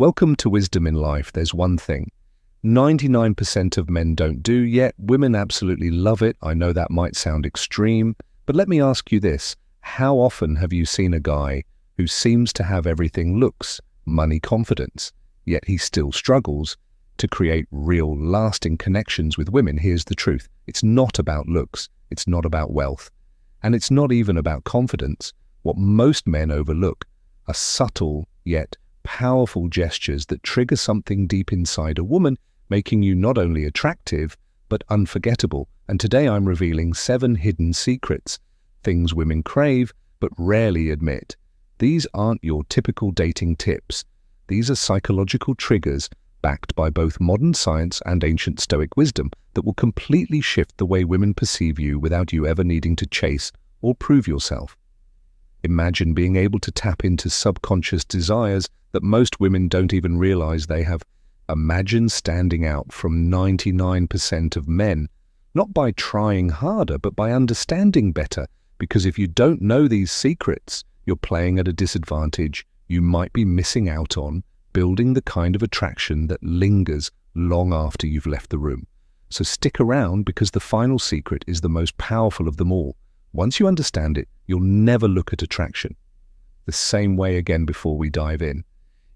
Welcome to Wisdom in Life. There's one thing 99% of men don't do, yet women absolutely love it. I know that might sound extreme, but let me ask you this. How often have you seen a guy who seems to have everything: looks, money, confidence, yet he still struggles to create real, lasting connections with women? Here's the truth. It's not about looks. It's not about wealth. And it's not even about confidence. What most men overlook are subtle yet powerful gestures that trigger something deep inside a woman, making you not only attractive, but unforgettable. And today I'm revealing 7 hidden secrets, things women crave, but rarely admit. These aren't your typical dating tips. These are psychological triggers backed by both modern science and ancient Stoic wisdom that will completely shift the way women perceive you without you ever needing to chase or prove yourself. Imagine being able to tap into subconscious desires that most women don't even realize they have. Imagine standing out from 99% of men, not by trying harder, but by understanding better. Because if you don't know these secrets, you're playing at a disadvantage. You might be missing out on building the kind of attraction that lingers long after you've left the room. So stick around, because the final secret is the most powerful of them all. Once you understand it, you'll never look at attraction the same way again. Before we dive in,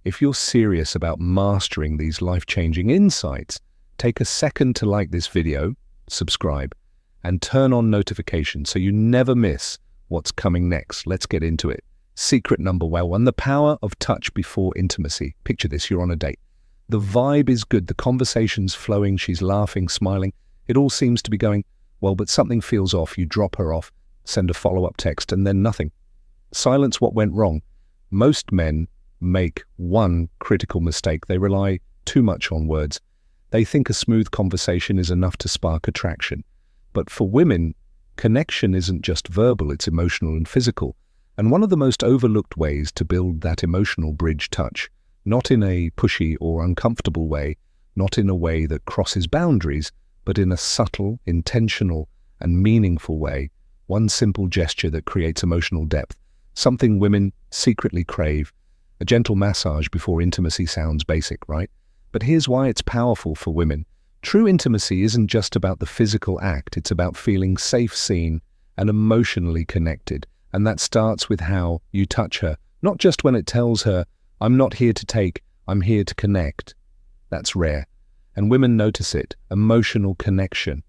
if you're serious about mastering these life-changing insights, take a second to like this video, subscribe, and turn on notifications so you never miss what's coming next. Let's get into it. Secret number 1, the power of touch before intimacy. Picture this, you're on a date. The vibe is good, the conversation's flowing, she's laughing, smiling. It all seems to be going well, but something feels off. You drop her off, send a follow-up text, and then nothing. Silence. What went wrong? Most men make one critical mistake. They rely too much on words. They think a smooth conversation is enough to spark attraction. But for women, connection isn't just verbal, it's emotional and physical. And one of the most overlooked ways to build that emotional bridge, touch, not in a pushy or uncomfortable way, not in a way that crosses boundaries, but in a subtle, intentional, and meaningful way. One simple gesture that creates emotional depth, something women secretly crave. A gentle massage before intimacy sounds basic, right? But here's why it's powerful for women. True intimacy isn't just about the physical act, it's about feeling safe, seen, and emotionally connected. And that starts with how you touch her, not just when it tells her, "I'm not here to take, I'm here to connect." That's rare. And women notice it. Emotional connection.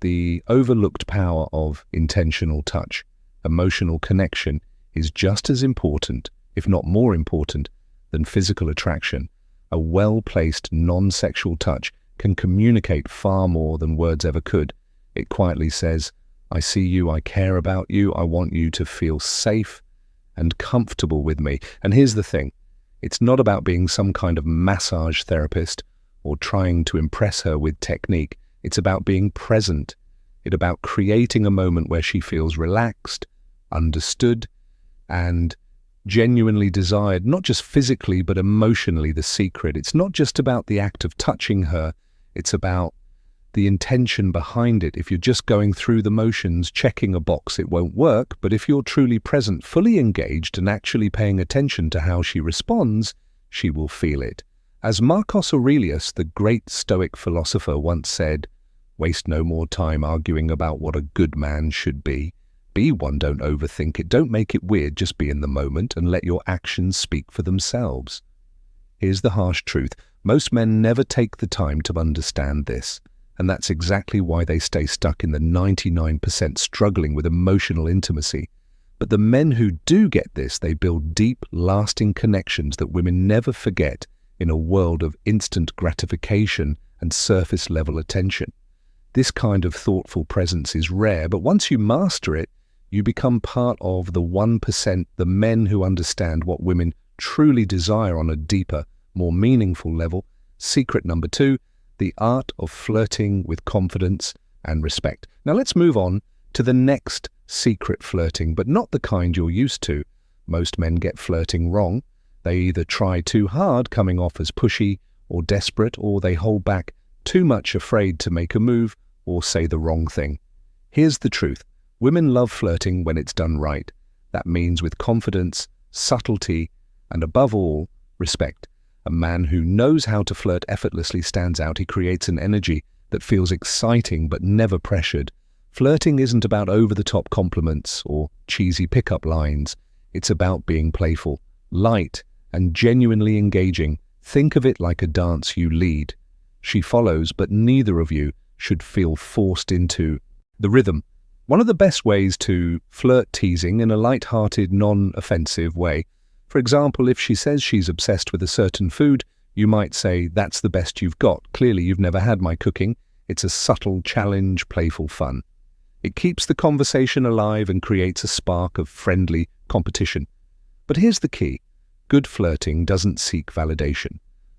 The overlooked power of intentional touch. Emotional connection is just as important, if not more important, than physical attraction. A well-placed, non-sexual touch can communicate far more than words ever could. It quietly says, "I see you, I care about you, I want you to feel safe and comfortable with me." And here's the thing. It's not about being some kind of massage therapist or trying to impress her with technique. It's about being present. It's about creating a moment where she feels relaxed, understood, and genuinely desired, not just physically, but emotionally. The secret, it's not just about the act of touching her, it's about the intention behind it. If you're just going through the motions, checking a box, it won't work. But if you're truly present, fully engaged, and actually paying attention to how she responds, she will feel it. As Marcus Aurelius, the great Stoic philosopher, once said, "Waste no more time arguing about what a good man should be. Be one, don't overthink it, don't make it weird, just be in the moment and let your actions speak for themselves." Here's the harsh truth. Most men never take the time to understand this. And that's exactly why they stay stuck in the 99% struggling with emotional intimacy. But the men who do get this, they build deep, lasting connections that women never forget in a world of instant gratification and surface-level attention. This kind of thoughtful presence is rare, but once you master it, you become part of the 1%, the men who understand what women truly desire on a deeper, more meaningful level. Secret number 2, the art of flirting with confidence and respect. Now let's move on to the next secret: flirting, but not the kind you're used to. Most men get flirting wrong. They either try too hard, coming off as pushy or desperate, or they hold back too much, afraid to make a move or say the wrong thing. Here's the truth. Women love flirting when it's done right. That means with confidence, subtlety, and above all, respect. A man who knows how to flirt effortlessly stands out. He creates an energy that feels exciting but never pressured. Flirting isn't about over-the-top compliments or cheesy pickup lines. It's about being playful, light, and genuinely engaging. Think of it like a dance you lead. She follows, but neither of you should feel forced into the rhythm. One of the best ways to flirt teasing in a light-hearted, non-offensive way. For example, if she says she's obsessed with a certain food, you might say, "That's the best you've got. Clearly you've never had my cooking." It's a subtle challenge, playful fun. It keeps the conversation alive and creates a spark of friendly competition. But here's the key. Good flirting doesn't seek validation.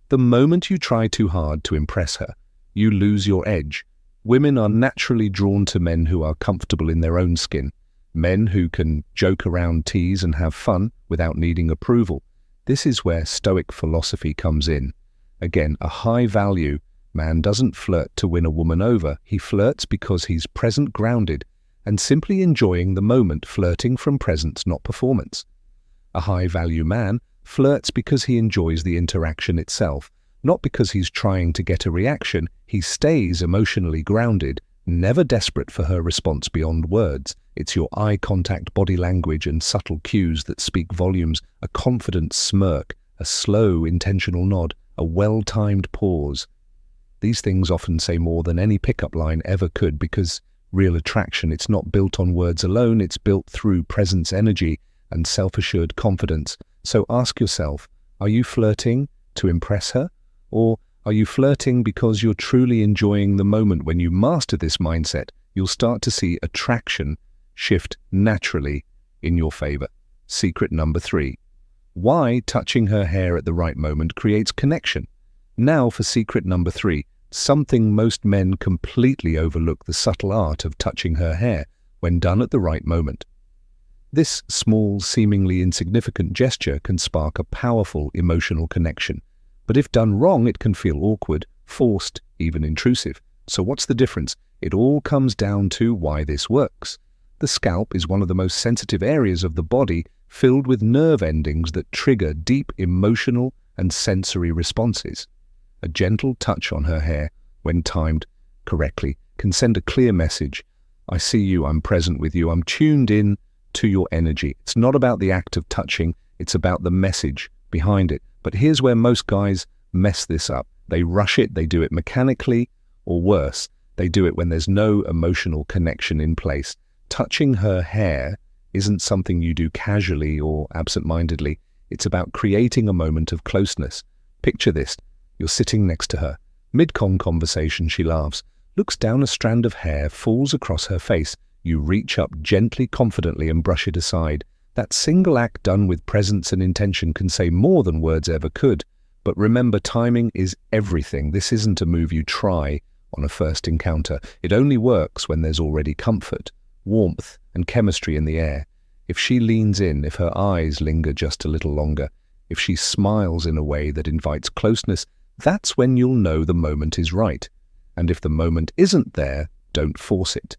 The moment you try too hard to impress her, you lose your edge. Women are naturally drawn to men who are comfortable in their own skin. Men who can joke around, tease, and have fun without needing approval. This is where Stoic philosophy comes in. Again, a high-value man doesn't flirt to win a woman over. He flirts because he's present, grounded, and simply enjoying the moment, flirting from presence, not performance. A high-value man flirts because he enjoys the interaction itself, not because he's trying to get a reaction. He stays emotionally grounded, never desperate for her response beyond words. It's your eye contact, body language, and subtle cues that speak volumes. A confident smirk, a slow, intentional nod, a well-timed pause. These things often say more than any pickup line ever could, because real attraction, it's not built on words alone, it's built through presence, energy, and self-assured confidence. So ask yourself, are you flirting to impress her? Or are you flirting because you're truly enjoying the moment? When you master this mindset, you'll start to see attraction shift naturally in your favor. Secret number 3. Why touching her hair at the right moment creates connection. Now for secret number 3, something most men completely overlook: the subtle art of touching her hair when done at the right moment. This small, seemingly insignificant gesture can spark a powerful emotional connection. But if done wrong, it can feel awkward, forced, even intrusive. So what's the difference? It all comes down to why this works. The scalp is one of the most sensitive areas of the body, filled with nerve endings that trigger deep emotional and sensory responses. A gentle touch on her hair, when timed correctly, can send a clear message. I see you, I'm present with you, I'm tuned in to your energy. It's not about the act of touching, it's about the message behind it. But here's where most guys mess this up. They rush it, they do it mechanically, or worse, they do it when there's no emotional connection in place. Touching her hair isn't something you do casually or absent-mindedly. It's about creating a moment of closeness. Picture this. You're sitting next to her. Mid-con conversation, she laughs, looks down a strand of hair, falls across her face. You reach up gently, confidently, and brush it aside. That single act done with presence and intention can say more than words ever could. But remember, timing is everything. This isn't a move you try on a first encounter. It only works when there's already comfort, warmth, and chemistry in the air. If she leans in, if her eyes linger just a little longer, if she smiles in a way that invites closeness, that's when you'll know the moment is right. And if the moment isn't there, don't force it.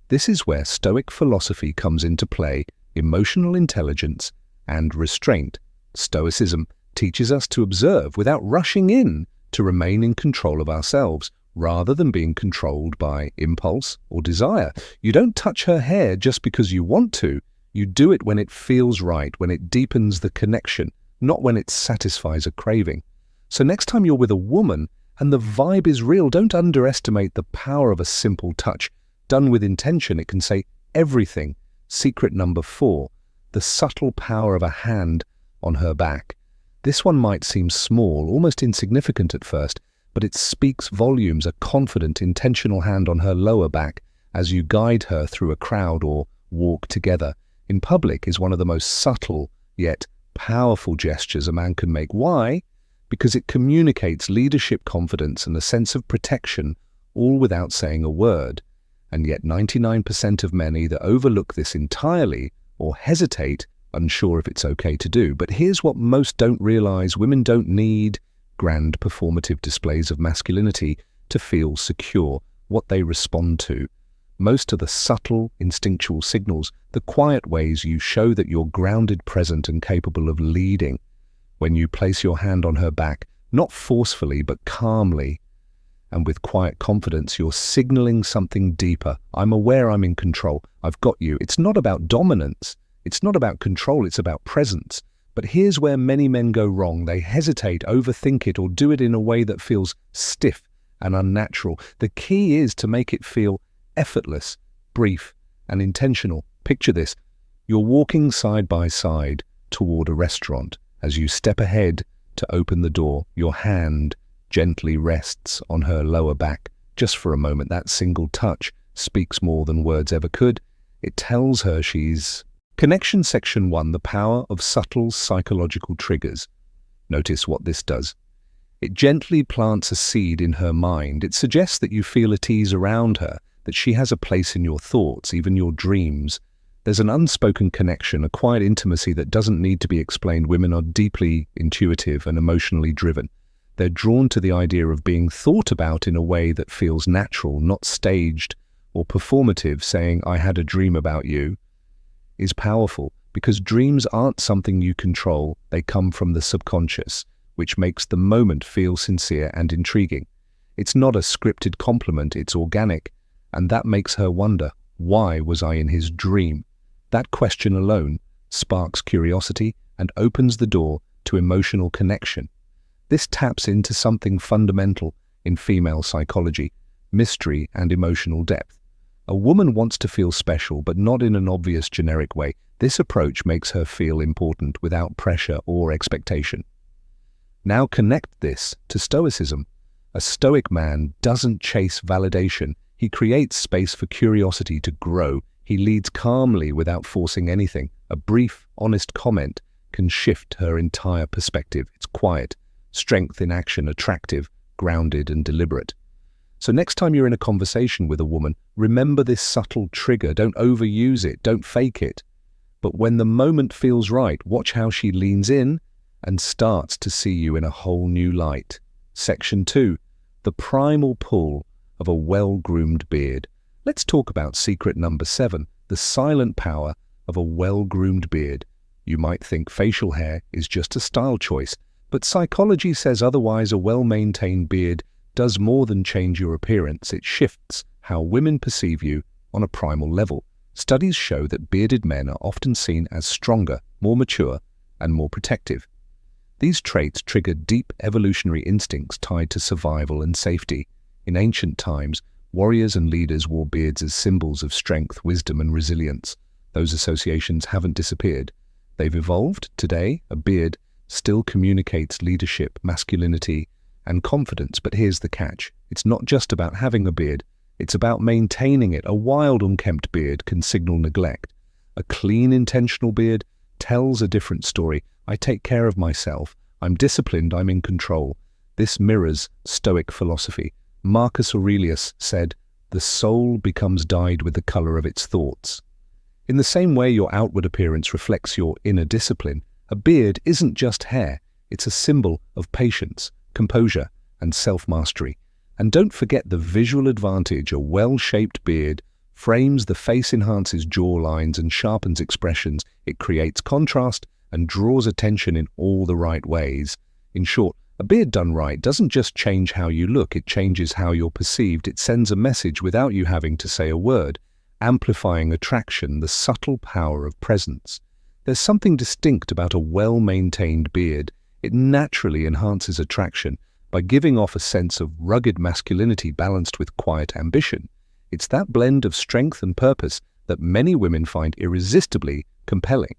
This is where Stoic philosophy comes into play: emotional intelligence and restraint. Stoicism teaches us to observe without rushing in, to remain in control of ourselves, rather than being controlled by impulse or desire. You don't touch her hair just because you want to. You do it when it feels right, when it deepens the connection, not when it satisfies a craving. So next time you're with a woman and the vibe is real, don't underestimate the power of a simple touch. Done with intention, it can say everything. Secret number 4, the subtle power of a hand on her back. This one might seem small, almost insignificant at first, but it speaks volumes. A confident, intentional hand on her lower back as you guide her through a crowd or walk together in public is one of the most subtle yet powerful gestures a man can make. Why? Because it communicates leadership, confidence, and a sense of protection, all without saying a word. And yet 99% of men either overlook this entirely or hesitate, unsure if it's okay to do. But here's what most don't realize: women don't need grand performative displays of masculinity to feel secure. What they respond to most are the subtle, instinctual signals, the quiet ways you show that you're grounded, present, and capable of leading. When you place your hand on her back, not forcefully but calmly and with quiet confidence, you're signaling something deeper. I'm aware I'm in control. I've got you. It's not about dominance. It's not about control. It's about presence. But here's where many men go wrong. They hesitate, overthink it, or do it in a way that feels stiff and unnatural. The key is to make it feel effortless, brief, and intentional. Picture this. You're walking side by side toward a restaurant. As you step ahead to open the door, your hand gently rests on her lower back. Just for a moment, that single touch speaks more than words ever could. It tells her she's... Connection Section 1, the power of subtle psychological triggers. Notice what this does. It gently plants a seed in her mind. It suggests that you feel at ease around her, that she has a place in your thoughts, even your dreams. There's an unspoken connection, a quiet intimacy that doesn't need to be explained. Women are deeply intuitive and emotionally driven. They're drawn to the idea of being thought about in a way that feels natural, not staged or performative. Saying, "I had a dream about you," is powerful because dreams aren't something you control. They come from the subconscious, which makes the moment feel sincere and intriguing. It's not a scripted compliment, it's organic, and that makes her wonder, why was I in his dream? That question alone sparks curiosity and opens the door to emotional connection. This taps into something fundamental in female psychology: mystery and emotional depth. A woman wants to feel special, but not in an obvious, generic way. This approach makes her feel important without pressure or expectation. Now connect this to Stoicism. A Stoic man doesn't chase validation. He creates space for curiosity to grow. He leads calmly without forcing anything. A brief, honest comment can shift her entire perspective. It's quiet, strength in action, attractive, grounded, and deliberate. So next time you're in a conversation with a woman, remember this subtle trigger. Don't overuse it. Don't fake it. But when the moment feels right, watch how she leans in and starts to see you in a whole new light. Section 2. The primal pull of a well-groomed beard. Let's talk about secret number 7, the silent power of a well-groomed beard. You might think facial hair is just a style choice, but psychology says otherwise. A well-maintained beard does more than change your appearance. It shifts how women perceive you on a primal level. Studies show that bearded men are often seen as stronger, more mature, and more protective. These traits trigger deep evolutionary instincts tied to survival and safety. In ancient times, warriors and leaders wore beards as symbols of strength, wisdom, and resilience. Those associations haven't disappeared. They've evolved. Today, a beard still communicates leadership, masculinity, and confidence. But here's the catch. It's not just about having a beard. It's about maintaining it. A wild, unkempt beard can signal neglect. A clean, intentional beard tells a different story. I take care of myself. I'm disciplined. I'm in control. This mirrors Stoic philosophy. Marcus Aurelius said, "The soul becomes dyed with the color of its thoughts." In the same way your outward appearance reflects your inner discipline, a beard isn't just hair. It's a symbol of patience, composure, and self-mastery. And don't forget the visual advantage. A well-shaped beard frames the face, enhances jaw lines, and sharpens expressions. It creates contrast and draws attention in all the right ways. In short, a beard done right doesn't just change how you look, it changes how you're perceived. It sends a message without you having to say a word, amplifying attraction, the subtle power of presence. There's something distinct about a well-maintained beard. It naturally enhances attraction by giving off a sense of rugged masculinity balanced with quiet ambition. It's that blend of strength and purpose that many women find irresistibly compelling.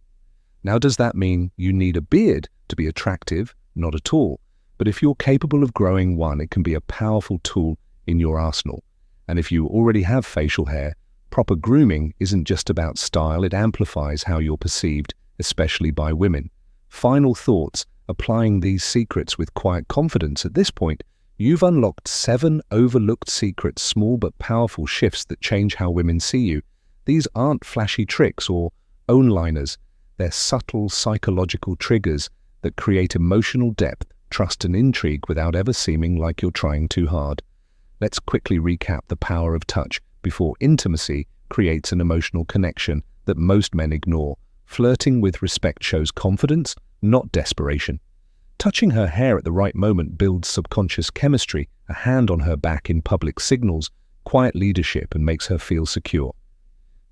Now, does that mean you need a beard to be attractive? Not at all. But if you're capable of growing one, it can be a powerful tool in your arsenal. And if you already have facial hair, proper grooming isn't just about style, it amplifies how you're perceived, especially by women. Final thoughts. Applying these secrets with quiet confidence. At this point, you've unlocked 7 overlooked secrets, small but powerful shifts that change how women see you. These aren't flashy tricks or one-liners. They're subtle psychological triggers that create emotional depth, trust, and intrigue without ever seeming like you're trying too hard. Let's quickly recap the power of touch before intimacy creates an emotional connection that most men ignore. Flirting with respect shows confidence, not desperation. Touching her hair at the right moment builds subconscious chemistry. A hand on her back in public signals quiet leadership and makes her feel secure.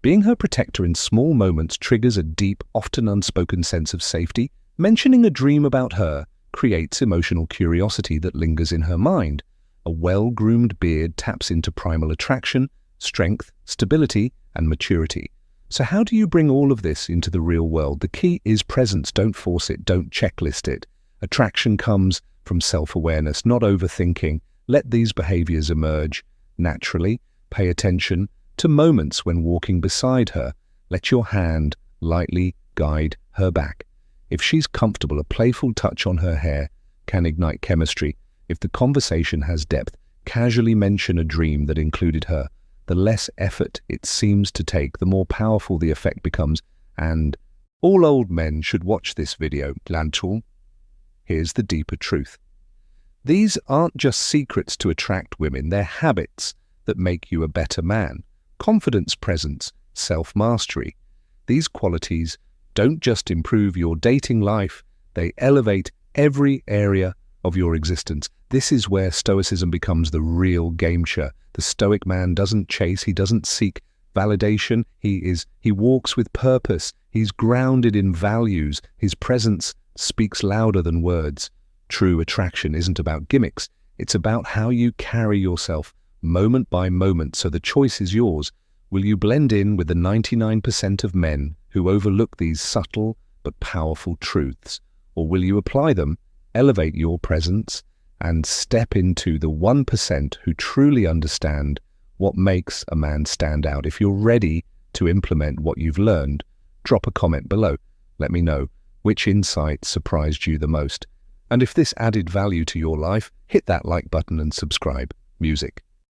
Being her protector in small moments triggers a deep, often unspoken sense of safety. Mentioning a dream about her creates emotional curiosity that lingers in her mind. A well-groomed beard taps into primal attraction, strength, stability, and maturity. So how do you bring all of this into the real world? The key is presence. Don't force it. Don't checklist it. Attraction comes from self-awareness, not overthinking. Let these behaviors emerge naturally. Pay attention to moments when walking beside her. Let your hand lightly guide her back. If she's comfortable, a playful touch on her hair can ignite chemistry. If the conversation has depth, casually mention a dream that included her. The less effort it seems to take, the more powerful the effect becomes. And all old men should watch this video. Lantul. Here's the deeper truth. These aren't just secrets to attract women, they're habits that make you a better man. Confidence, presence, self-mastery. These qualities don't just improve your dating life, they elevate every area of your existence. This is where Stoicism becomes the real game-changer. The Stoic man doesn't chase, he doesn't seek validation, he walks with purpose, he's grounded in values, his presence speaks louder than words. True attraction isn't about gimmicks, it's about how you carry yourself moment by moment, so the choice is yours. Will you blend in with the 99% of men who overlook these subtle but powerful truths? Or will you apply them, elevate your presence, and step into the 1% who truly understand what makes a man stand out? If you're ready to implement what you've learned, drop a comment below. Let me know which insight surprised you the most. And if this added value to your life, hit that like button and subscribe. Music.